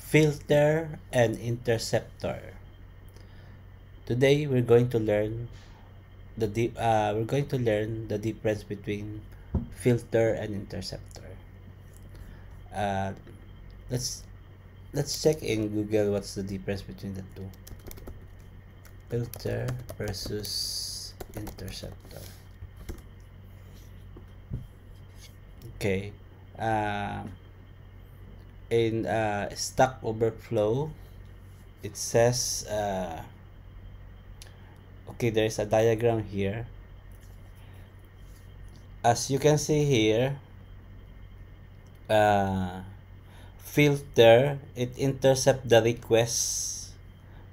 filter and interceptor. Today we're going to learn the difference between filter and interceptor. Uh, let's let's check in Google what's the difference between the two. Filter versus interceptor. Okay. Uh, in Stack Overflow, it says okay, there's a diagram here. As you can see here, filter, it intercept the request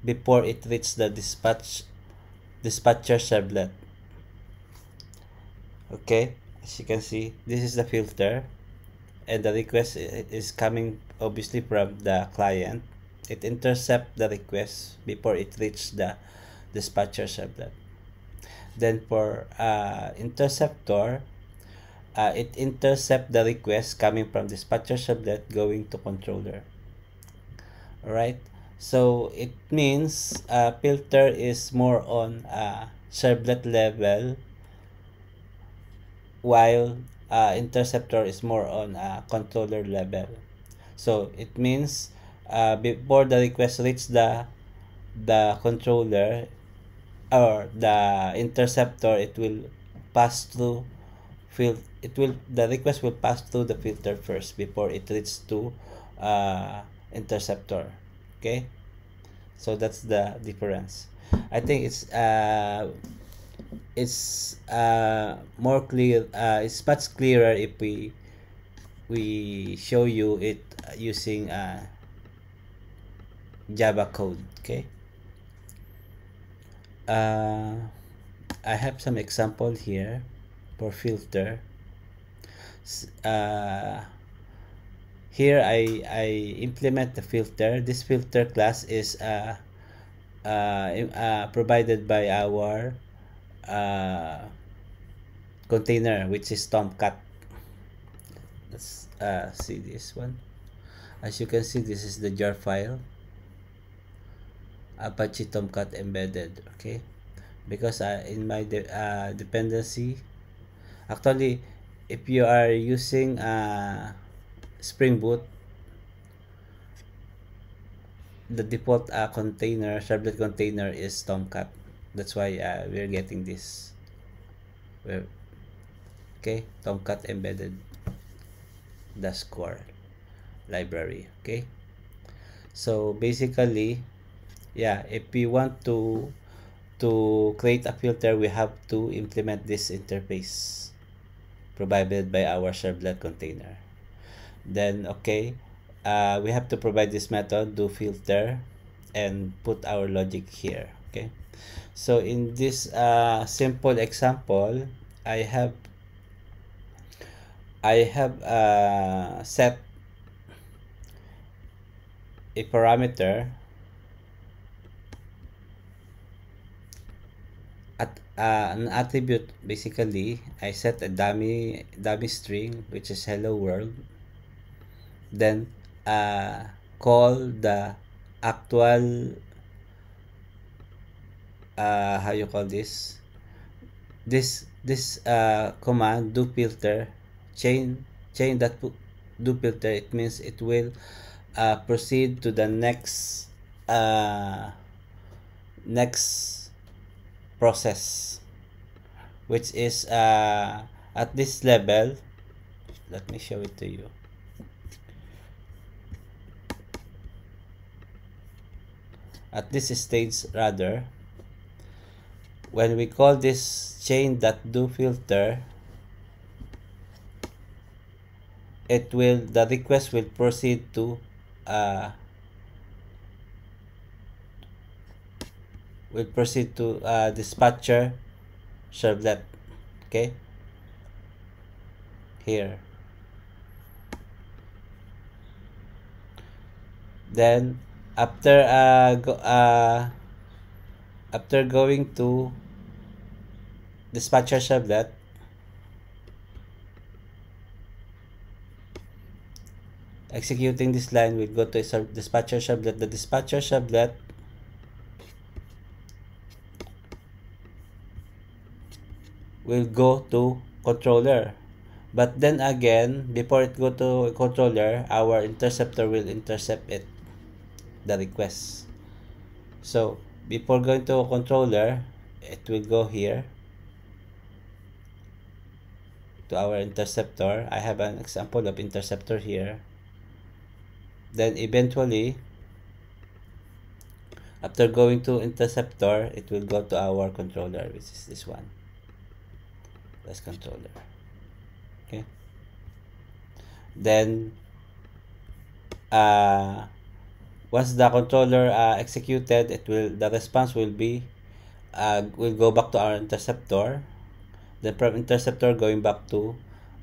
before it reaches the dispatcher servlet. Okay, as you can see, this is the filter, and the request is coming obviously from the client. It intercept the request before it reaches the dispatcher servlet. Then for interceptor, it intercept the request coming from dispatcher servlet going to controller. Alright, so it means filter is more on servlet level, while interceptor is more on controller level. So it means before the request reach the controller or the interceptor, it will pass through the request will pass through the filter first before it reaches to interceptor. Okay, so that's the difference. I think it's more clear, it's much clearer if we show you it using Java code. Okay, I have some example here for filter. Here I implement the filter. This filter class is provided by our container, which is Tomcat. Let's see this one. As you can see, this is the jar file, Apache Tomcat embedded. Okay, because in my dependency, actually, if you are using Spring Boot, the default servlet container is Tomcat. That's why we're getting this. Okay, Tomcat embedded core library. Okay, so basically, yeah, if we want to create a filter, we have to implement this interface provided by our servlet container. Then okay, we have to provide this method do filter and put our logic here. Okay, so in this simple example, I have set a parameter at an attribute. Basically, I set a dummy string, which is hello world. Then call the actual how you call this command do filter chain that do filter. It means it will proceed to the next process, which is at this level. Let me show it to you. At this stage, rather, when we call this chain that do filter, the request will proceed to dispatcher servlet. Okay, here. Then after going to dispatcher servlet, executing this line will go to a dispatcher sublet. The dispatcher sublet will go to controller. But then again, before it go to controller, our interceptor will intercept it, the request. So before going to a controller, it will go here to our interceptor. I have an example of interceptor here. Then eventually, after going to interceptor, it will go to our controller, which is this one. That's controller. Okay. Then once the controller executed, the response will go back to our interceptor. Then from interceptor going back to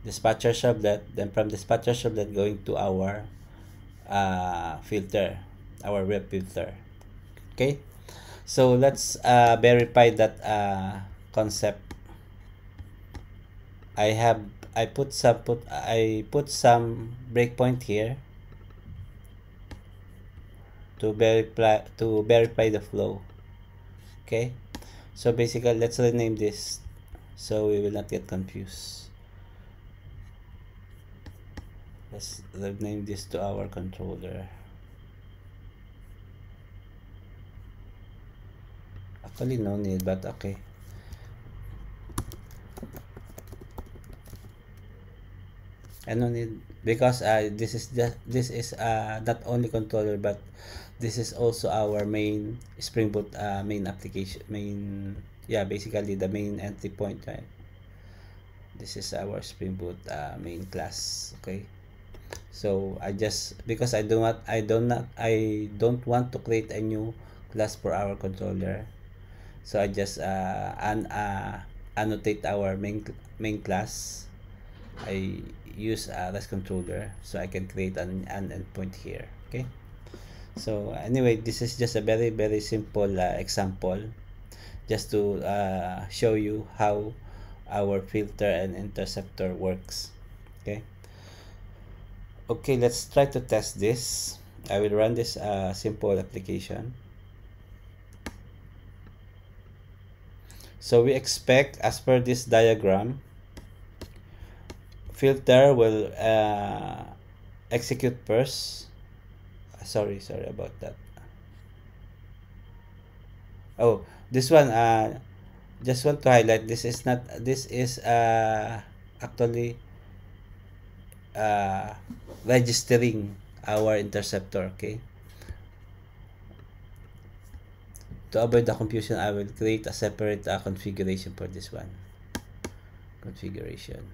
dispatcher sublet. Then from dispatcher sublet going to our filter, our web filter. Okay, so let's verify that concept. I put some breakpoint here to verify the flow. Okay, so basically let's rename this so we will not get confused. Let's rename this to our controller. Actually no need, but okay. I don't need, because this is not only controller, but this is also our main Spring Boot main application, basically the main entry point, right? This is our Spring Boot main class. Okay, so because I don't want to create a new class for our controller, so I just annotate our main class. I use REST controller so I can create an endpoint here. Okay, so anyway, this is just a very simple example, just to show you how our filter and interceptor works. Okay, let's try to test this. I will run this simple application. So we expect, as per this diagram, filter will execute first. Sorry about that. Oh, this one, just want to highlight, this is actually registering our interceptor. Okay, to avoid the confusion, I will create a separate configuration for this one. Configuration,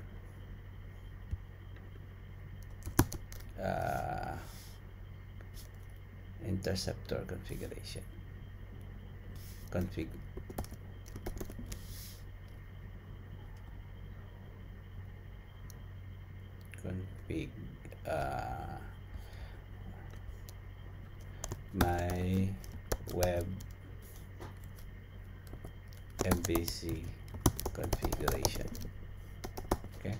interceptor configuration, config my web MVC configuration. Okay,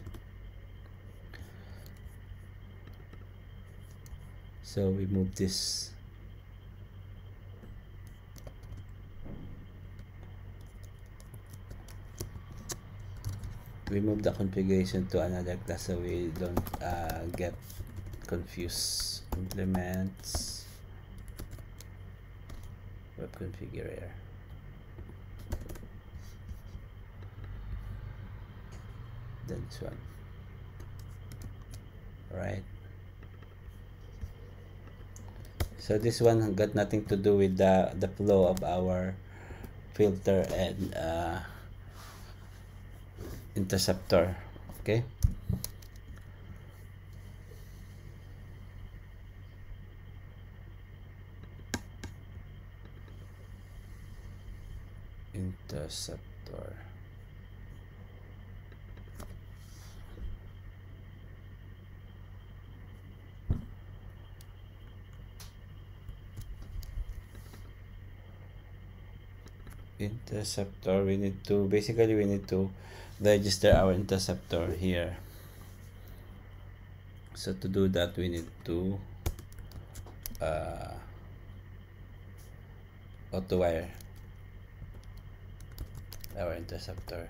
so we move this the configuration to another class so we don't get confused. Implements web configurator. Then this one. Right, so this one got nothing to do with the flow of our filter and interceptor. Okay, interceptor. Interceptor, we need to register our interceptor here. So to do that, we need to auto wire our interceptor.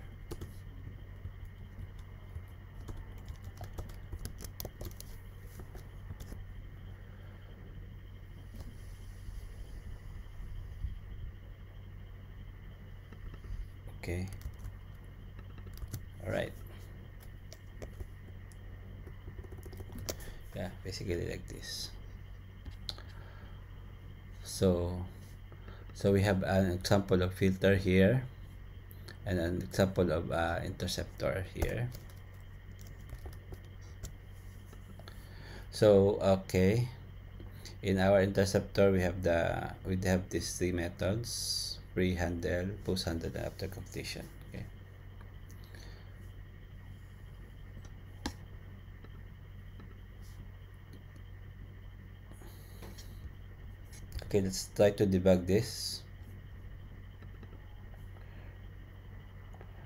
Okay. All right. Yeah, basically like this. So we have an example of filter here and an example of interceptor here. So okay, in our interceptor we have these three methods: pre-handle, post-handle, and after completion. Okay. Okay, let's try to debug this.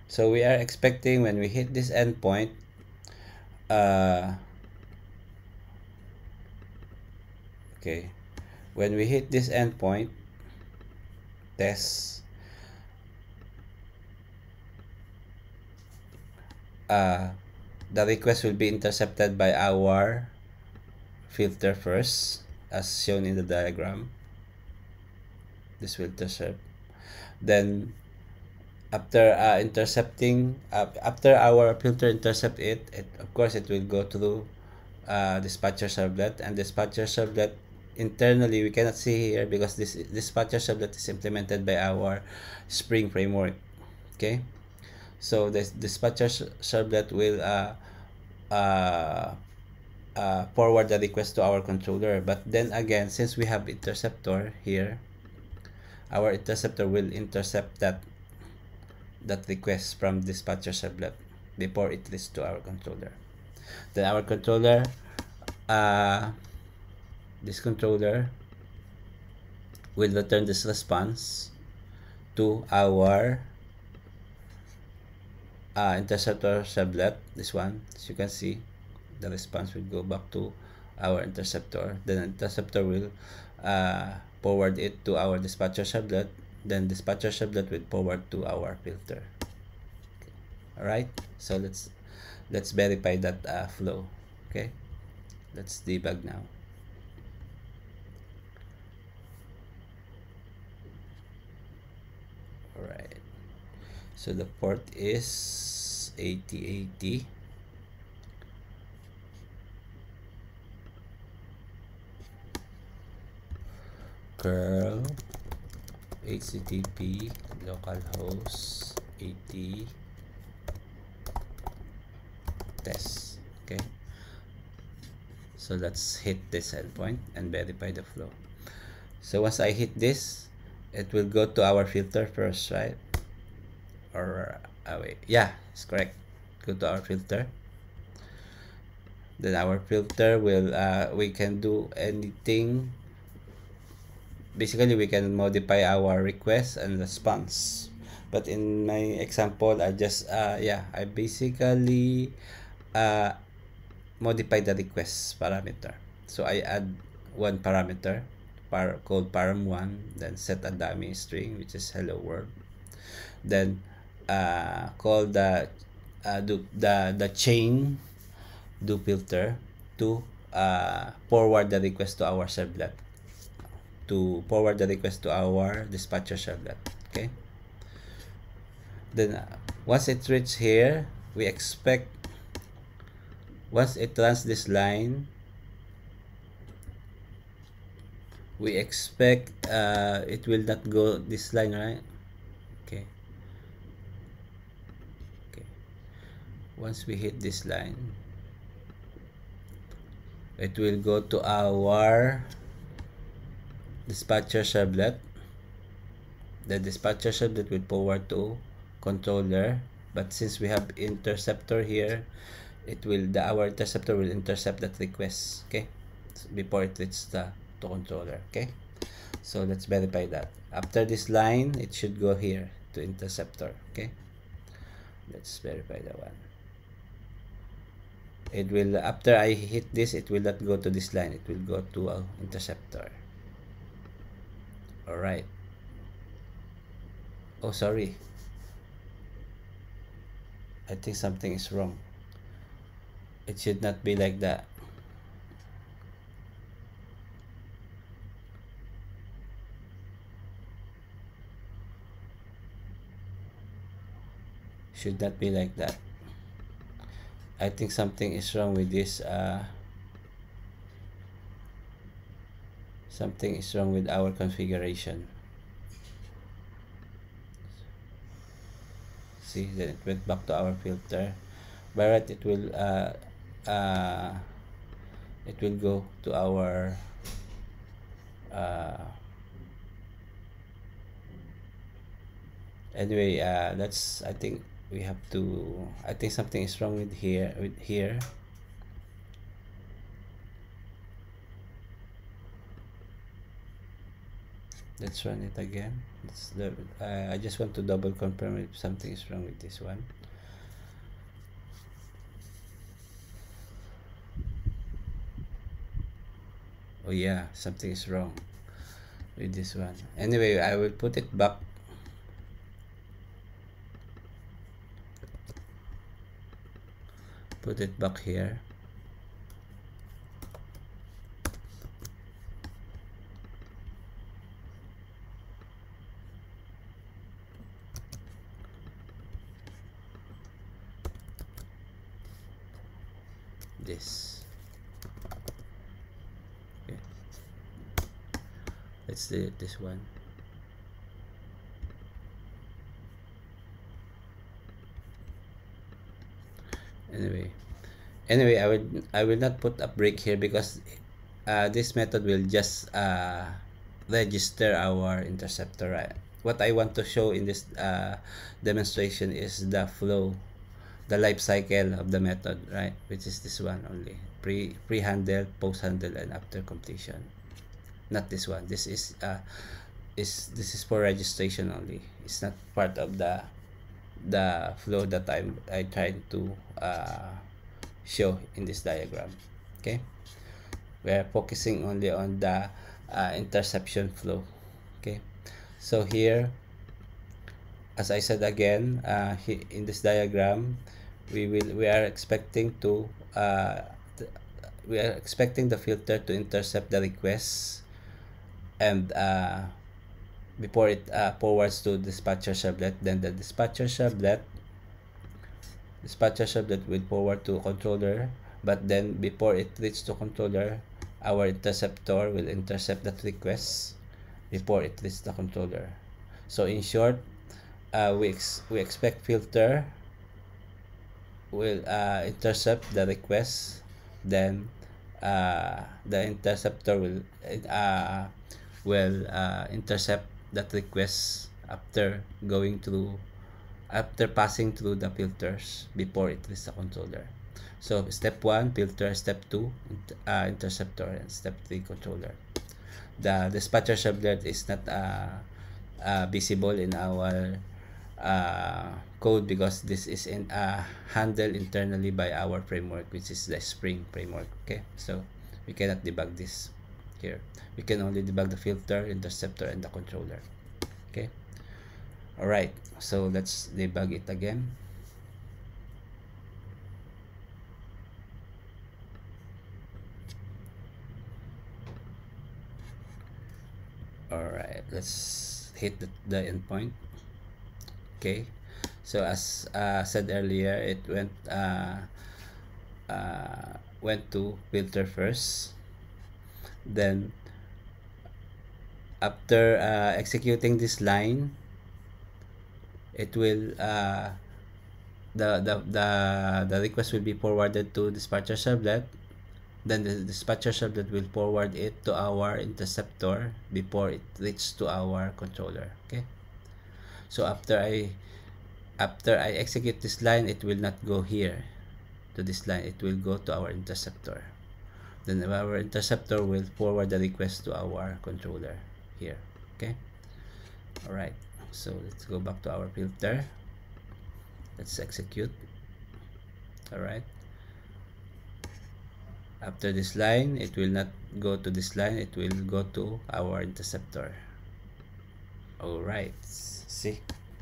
So we are expecting when we hit this endpoint, okay, when we hit this endpoint, test, the request will be intercepted by our filter first, as shown in the diagram. This will intercept. Then after intercepting, after our filter intercept it, of course it will go through dispatcher servlet, and dispatcher servlet internally we cannot see here because this dispatcher servlet is implemented by our Spring framework. Okay, so this dispatcher servlet will forward the request to our controller. But then again, since we have interceptor here, our interceptor will intercept that request from dispatcher servlet before it reaches to our controller. Then our controller, this controller will return this response to our interceptor servlet. This one, as you can see, the response will go back to our interceptor. Then interceptor will forward it to our dispatcher servlet. Then dispatcher servlet will forward to our filter. Okay. All right, so let's verify that flow. Okay, let's debug now. All right, so the port is 8080. Curl http localhost 80 test. Okay, so let's hit this endpoint and verify the flow. So once I hit this, it will go to our filter first, right? Or wait, yeah, it's correct. Go to our filter. Then our filter will we can do anything. Basically, we can modify our request and response. But in my example, I just I basically modify the request parameter. So I add one parameter called param1, then set a dummy string which is hello world. Then call the chain do filter to forward the request to our servlet, to forward the request to our dispatcher servlet. Okay, then once it reaches here, we expect once it runs this line, we expect it will not go this line, right? Okay, once we hit this line, it will go to our dispatcher servlet. The dispatcher servlet will forward to controller, but since we have interceptor here, our interceptor will intercept that request, okay, before it reaches to controller. Okay, so let's verify that. After this line, it should go here to interceptor. Okay, let's verify that one. it will, after I hit this, it will not go to this line, it will go to interceptor. All right. Oh, sorry, I think something is wrong. It should not be like that. Should not be like that. I think something is wrong with this. Something is wrong with our configuration. See, then it went back to our filter. By right, it will go to our anyway. That's, I think we have to, I think something is wrong with here. Let's run it again. I just want to double confirm if something is wrong with this one. Oh yeah, something is wrong with this one. Anyway, I will put it back. Put it back here. This. Okay. Let's delete this one. Anyway, I will not put a break here because this method will just register our interceptor, right? What I want to show in this demonstration is the flow, the life cycle of the method, right? Which is this one only: pre-handle, post-handle, and after completion. Not this one. This is for registration only. It's not part of the flow that I tried to show in this diagram. Okay, we're focusing only on the interception flow. Okay, so here, as I said again, in this diagram, we are expecting the filter to intercept the request, and before it forwards to dispatcher servlet. Then the dispatcher servlet will forward to controller, but then before it reaches to controller, our interceptor will intercept that request before it reaches the controller. So in short, we expect filter will intercept the request, then the interceptor will intercept that request after passing through the filters before it reaches the controller. So step 1 filter, step 2 interceptor, and step 3 controller. The dispatcher servlet is not visible in our code because this is handled internally by our framework, which is the Spring framework. Okay, so we cannot debug this here. We can only debug the filter, interceptor, and the controller. Okay, all right, so let's debug it again. All right, let's hit the endpoint. Okay, so as said earlier, it went to filter first, then after executing this line, it will the request will be forwarded to dispatcher servlet. Then the dispatcher servlet will forward it to our interceptor before it reaches to our controller. Okay, so after I execute this line, it will not go here to this line, it will go to our interceptor. Then our interceptor will forward the request to our controller here. Okay, all right, so let's go back to our filter. Let's execute. All right, After this line, it will not go to this line, it will go to our interceptor. All right, see,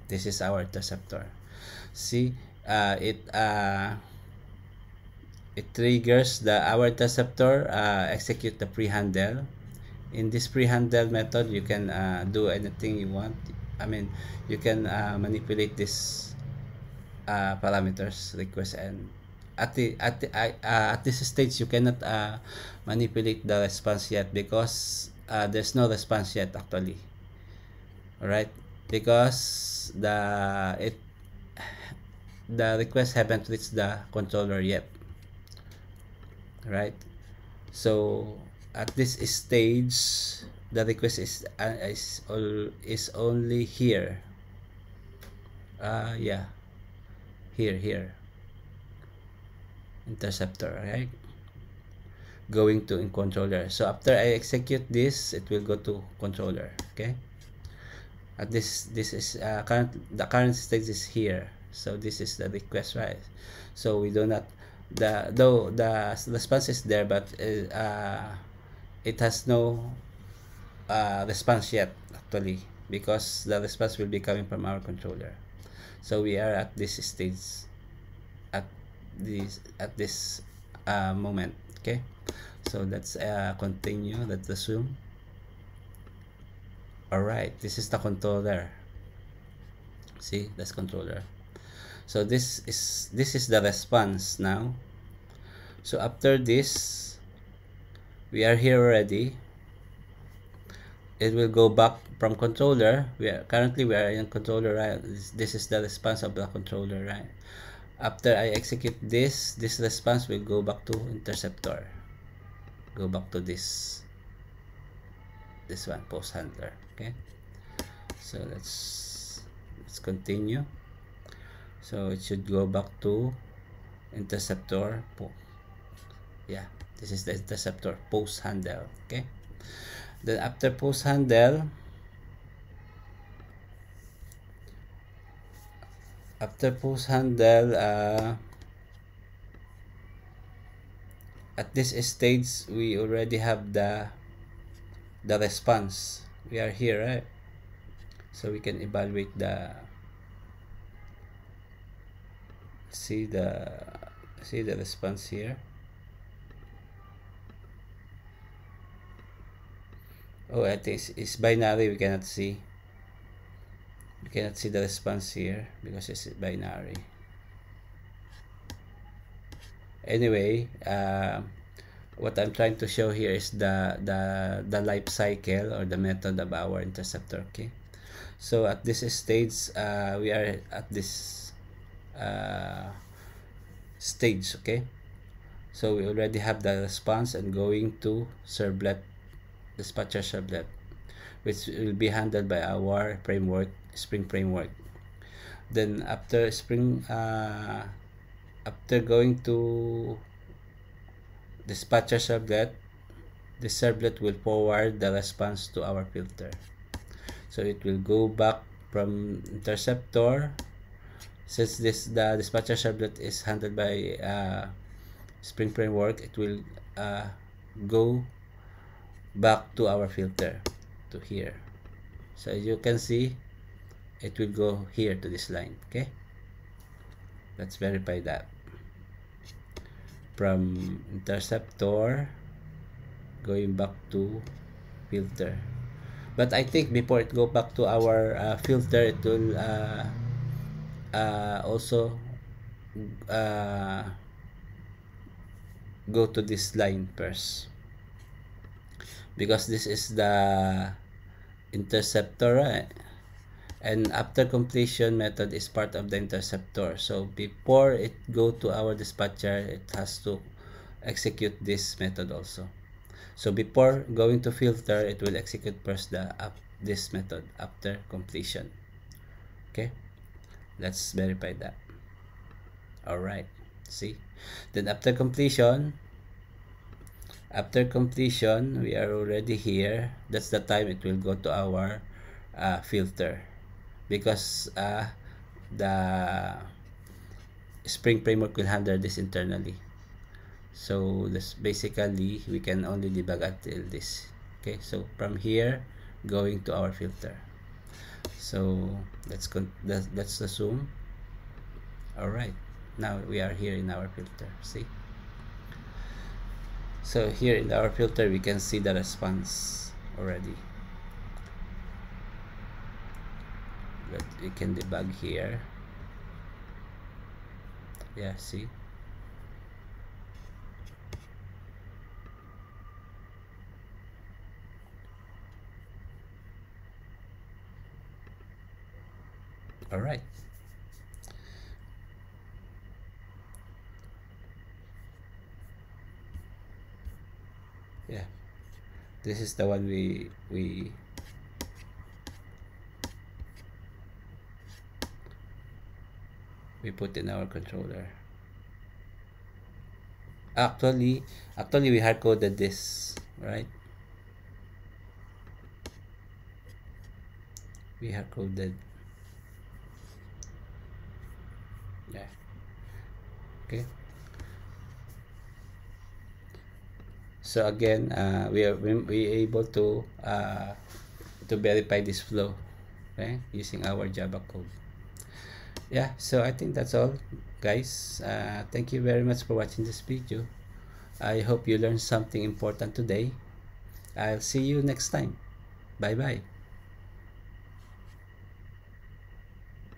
this is our interceptor. See, it triggers the our interceptor execute the pre-handle. In this pre-handle method, you can do anything you want. I mean, you can manipulate this parameters request, and at this stage you cannot manipulate the response yet, because there's no response yet actually. All right, because the request haven't reached the controller yet, right? So at this stage, the request is only here. Yeah, here interceptor, right? Going to in controller. So after I execute this, it will go to controller. Okay. At this is the current stage is here. So this is the request, right? So we do not though the response is there, but it has no response yet actually, because the response will be coming from our controller. So we are at this stage at this moment. Okay, so let's continue. Let's resume. All right, this is the controller. See, that's controller. So this is the response now. So after this, we are here already. It will go back from controller. We are in controller, right? This is the response of the controller, right? After I execute this response will go back to interceptor. Go back to this one, post handler. Okay, so let's continue. So it should go back to interceptor. Yeah, this is the interceptor post handle. Okay, then after post handle, at this stage we already have the response. We are here, right? So we can evaluate see the response here. Oh, I think it's binary. We cannot see the response here because it's binary. Anyway, what I'm trying to show here is the life cycle or the method of our interceptor. Okay, so at this stage we are at this stage. Okay, so we already have the response and going to servlet, dispatcher servlet, which will be handled by our framework, Spring framework. Then after Spring after going to dispatcher servlet, the servlet will forward the response to our filter. So it will go back from interceptor. Since the dispatcher servlet is handled by Spring framework, it will go back to our filter, to here. So as you can see, it will go here to this line. Okay, let's verify that. From interceptor going back to filter, but I think before it go back to our filter, it will also go to this line first, because this is the interceptor, right? And after completion method is part of the interceptor. So before it go to our dispatcher, it has to execute this method also. So before going to filter, it will execute first this method after completion. Okay, let's verify that. All right, see, then after completion, we are already here. That's the time it will go to our filter, because the Spring framework will handle this internally. So this basically we can only debug until this. Okay, so from here going to our filter. So that's the zoom. All right, now we are here in our filter. See, so here in our filter we can see the response already. But we can debug here. Yeah, see. All right. Yeah, this is the one we put in our controller. Actually we hard coded this, right? We hard coded. Yeah. Okay. So again, we able to verify this flow, okay, using our Java code. Yeah, so I think that's all, guys. Thank you very much for watching this video. I hope you learned something important today. I'll see you next time. Bye bye.